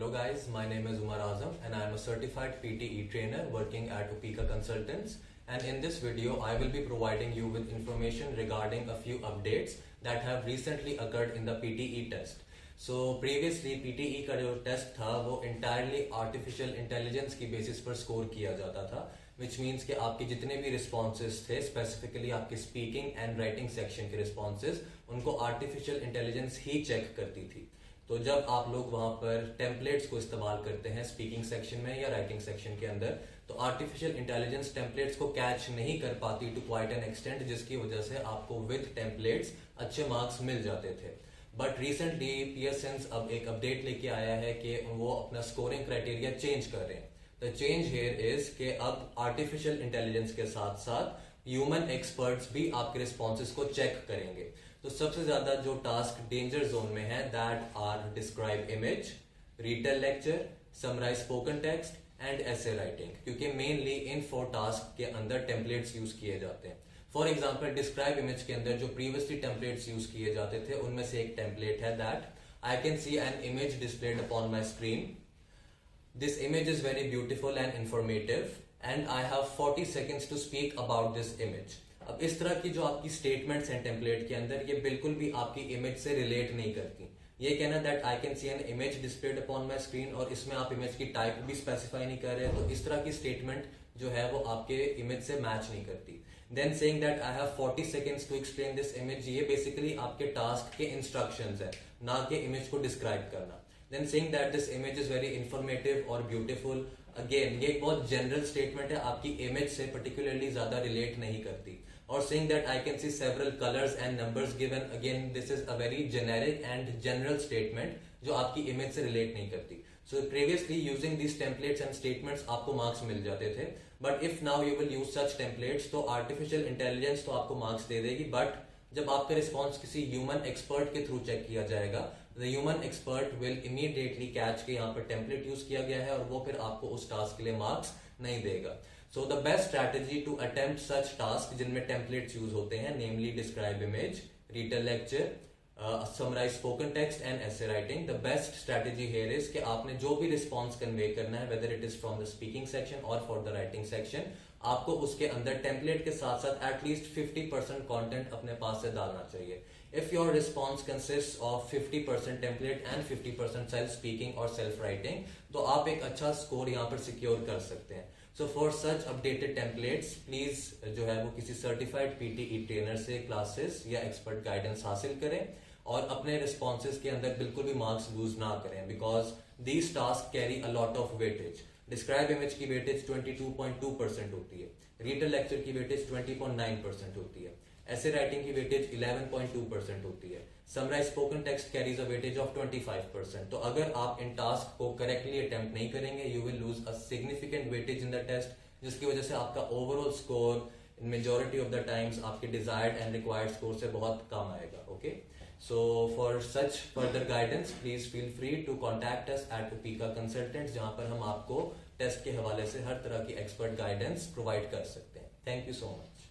Hello guys, my name is Umar Azam and I am a certified PTE trainer working at Upika Consultants, and in this video I will be providing you with information regarding a few updates that have recently occurred in the PTE test. So previously PTE का जो test था वो entirely artificial intelligence की basis पर score किया जाता था, which means कि आपके जितने भी responses थे, specifically आपके speaking and writing section के responses, उनको artificial intelligence ही check करती थी. तो जब आप लोग वहां पर टेम्पलेट्स को इस्तेमाल करते हैं स्पीकिंग सेक्शन में या राइटिंग सेक्शन के अंदर, तो आर्टिफिशियल इंटेलिजेंस टेम्पलेट्स को कैच नहीं कर पाती टू क्वाइट एन एक्सटेंट, जिसकी वजह से आपको विद टेम्पलेट्स अच्छे मार्क्स मिल जाते थे. बट रिसेंटली पीएसएन अब एक अपडेट लेके आया है कि वो अपना स्कोरिंग क्राइटेरिया चेंज कर रहे हैं. द चेंज हियर इज कि अब आर्टिफिशियल इंटेलिजेंस के साथ साथ ह्यूमन एक्सपर्ट्स भी आपके रिस्पॉन्सेज को चेक करेंगे. तो सबसे ज्यादा जो टास्क डेंजर जोन में है that are describe image, retell lecture, summarise spoken text and essay writing, क्योंकि मेनली इन 4 टास्क के अंदर टेम्पलेट्स यूज किए जाते हैं. फॉर एग्जाम्पल डिस्क्राइब इमेज के अंदर जो प्रीवियसली टेम्पलेट्स यूज किए जाते थे उनमें से एक टेम्पलेट है that I can see an image displayed upon my screen. This image is very beautiful and informative and I have 40 seconds to speak about this image. अब इस तरह की जो आपकी स्टेटमेंट्स हैं टेम्पलेट के अंदर, ये बिल्कुल भी आपकी इमेज से रिलेट नहीं करती. ये कहना that I can see an image displayed upon my screen और इसमें आप इमेज की टाइप भी स्पेसिफाई नहीं कर रहे, तो इस तरह की स्टेटमेंट जो है वो आपके इमेज से मैच नहीं करती. Then saying that I have 40 seconds to explain this image, ये बेसिकली आपके टास्क के इंस्ट्रक्शंस है, ना कि इमेज को डिस्क्राइब करना. Then saying that this image is very informative और ब्यूटीफुल, अगेन ये एक बहुत जनरल स्टेटमेंट है, आपकी इमेज से पर्टिकुलरली ज्यादा रिलेट नहीं करती. और saying that I can see several colors and numbers given, again this is a very generic and general statement जो आपकी इमेज से रिलेट नहीं करती. So previously using these templates and statements आपको मार्क्स मिल जाते थे, but if now you will use such templates तो artificial intelligence तो आपको मार्क्स दे देगी, but जब आपका रिस्पॉन्स किसी ह्यूमन एक्सपर्ट के थ्रू चेक किया जाएगा, the human expert will immediately catch के यहाँ पर टेम्पलेट यूज किया गया है और वो फिर आपको उस टास्क के लिए मार्क्स नहीं देगा. So the best strategy to attempt such tasks जिनमें templates यूज होते हैं, namely describe image, retell lecture, summarize spoken text and essay writing, the best strategy here is कि आपने जो भी response convey करना है, whether it is from the speaking section or for the writing section, आपको उसके अंदर template के साथ साथ at least 50% content अपने पास से डालना चाहिए. If your response consists of 50% template and 50% self speaking or self writing, तो आप एक अच्छा स्कोर यहाँ पर सिक्योर कर सकते हैं. So for such updated templates, please जो है वो किसी सर्टिफाइड PTE ट्रेनर से क्लासेस या एक्सपर्ट गाइडेंस हासिल करें और अपने रिस्पॉन्सेज के अंदर बिल्कुल भी मार्क्स लूज ना करें, because these task carry a lot of weightage. Describe image की वेटेज 22.2% होती है, रीटेल लेक्चर की वेटेज 20.9% होती है, ऐसे राइटिंग की वेटेज 11.2% होती है, summarize spoken text carries a weightage of 25%. तो अगर आप इन टास्क को करेक्टली अटेम्प्ट नहीं करेंगे, you will lose a significant weightage in the test, जिसकी वजह से आपका overall score in majority of the times आपके डिजायर्ड एंड रिक्वायर्ड स्कोर से बहुत कम आएगा. Okay, so for such further guidance please feel free to contact us at Upika consultants, जहां पर हम आपको टेस्ट के हवाले से हर तरह की एक्सपर्ट गाइडेंस प्रोवाइड कर सकते हैं. Thank you so much.